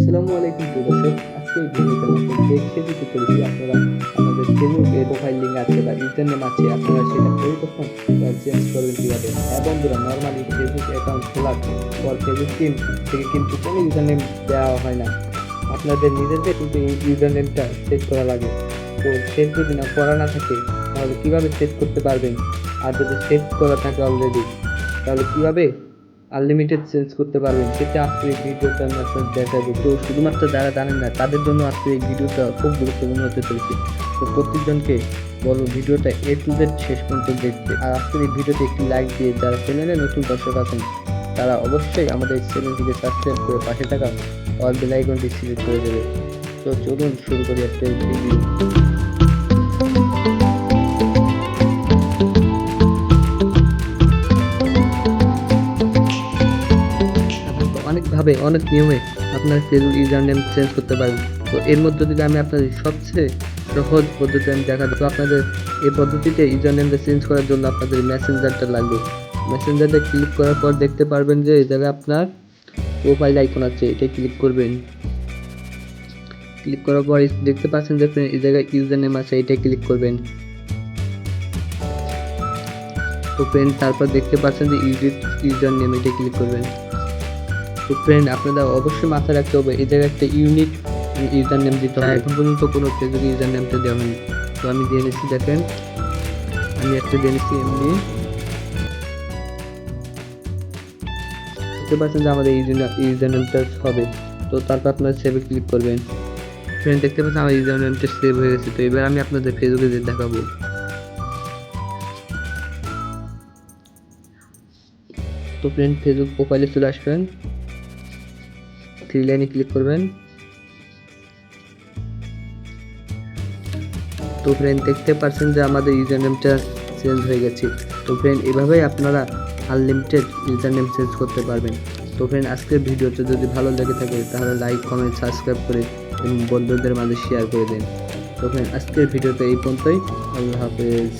আসসালামু আলাইকুম প্রিয় দর্শক, আজকে এই ভিডিওতে আমরা দেখিয়ে দিতে চলেছি আপনারা আমাদের ফেসবুকে প্রোফাইল লিঙ্ক আছে বা ইউজার নেম আছে, আপনারা সেটা পরিবর্তন বা চেঞ্জ করবেন কীভাবে। হ্যাঁ বন্ধুরা, নর্মালি ফেসবুক অ্যাকাউন্ট খোলার পর ফেসবুক টিম থেকে কিন্তু কোনো ইউজার নেম দেওয়া হয় না, আপনাদের নিজেদের কিন্তু এই ইউজার নেমটা সেট করা লাগে। তো সেট যদি না করা না থাকে তাহলে কীভাবে সেট করতে পারবেন, আর যদি সেট করা থাকে অলরেডি তাহলে কীভাবে আনলিমিটেড চেঞ্জ করতে পারবেন, সেটা আজকে এই ভিডিওতে আমি আপনাদের দেখাবো। তো শুধুমাত্র যারা জানেন না তাদের জন্য আজকে এই ভিডিওটা খুব গুরুত্বপূর্ণ হতে চলেছে। তো প্রত্যেকজনকে বলবো ভিডিওটা A to Z শেষ পর্যন্ত দেখতে, আর আজকের এই ভিডিওতে একটি লাইক দিয়ে যারা চ্যানেলে নতুন দর্শক আছেন তারা অবশ্যই আমাদের চ্যানেলটিকে সাবস্ক্রাইব করে পাশে থাকা অল বেল আইকনটি সিলেক্ট করে দেবে। তো চলুন শুরু করি আজকের ভিডিও। অনেকভাবে অনেক নিয়মে আপনার ফেসবুক ইউজার নেম চেঞ্জ করতে পারবেন। তো এর মধ্যে যদি আমি আপনাদের সবচেয়ে সহজ পদ্ধতি আমি দেখাবো, তো আপনাদের এই পদ্ধতিতে ইউজার নেমটা চেঞ্জ করার জন্য আপনাদের মেসেঞ্জারটা লাগবে। মেসেঞ্জারটা ক্লিক করার পর দেখতে পারবেন যে এই জায়গায় আপনার প্রোফাইল আইকন আছে, এটা ক্লিক করবেন। ক্লিক করার পর দেখতে পাচ্ছেন যে এই জায়গায় ইউজার নেম আছে, এটা ক্লিক করবেন। তো ফ্রেন্ড তারপর দেখতে পাচ্ছেন যে এডিট ইউজার নেম, এটা ক্লিক করবেন। তো ফ্রেন্ড আপনারা অবশ্যই মাথায় রাখতে হবে এই জায়গায় একটা ইউনিক ইউজার নেম দিতে হবে। এখন পর্যন্ত কোনো ফেসবুক ইউজার নেমটা দেওয়া হয়নি, তো আমি দিয়ে নিচ্ছি। দেখেন আমি একটা দিয়ে নিচ্ছি এমনি। দেখতে পাচ্ছেন যে আমাদের ইউজার নেমটা হবে। তো তারপর আপনারা সেভে ক্লিক করবেন। ফ্রেন্ড দেখতে পাচ্ছেন আমার ইউজার নেমটা সেভ হয়ে গেছে। তো এবার আমি আপনাদের ফেসবুকে দেখাবো। তো ফ্রেন্ড ফেসবুক প্রোফাইলে চলে আসবেন, থ্রি লাইনে ক্লিক করবেন। তো ফ্রেন্ড দেখতে পাচ্ছেন যে আমাদের ইউজার নেমটা চেঞ্জ হয়ে গেছে। তো ফ্রেন্ড এভাবেই আপনারা আনলিমিটেড ইউজার নেম চেঞ্জ করতে পারবেন। তো ফ্রেন্ড আজকের ভিডিওটা যদি ভালো লেগে থাকে তাহলে লাইক কমেন্ট সাবস্ক্রাইব করে এবং বন্ধুদের মাঝে শেয়ার করে দিন। তো ফ্রেন্ড আজকের ভিডিওটা এই পর্যন্তই। আল্লাহ হাফেজ।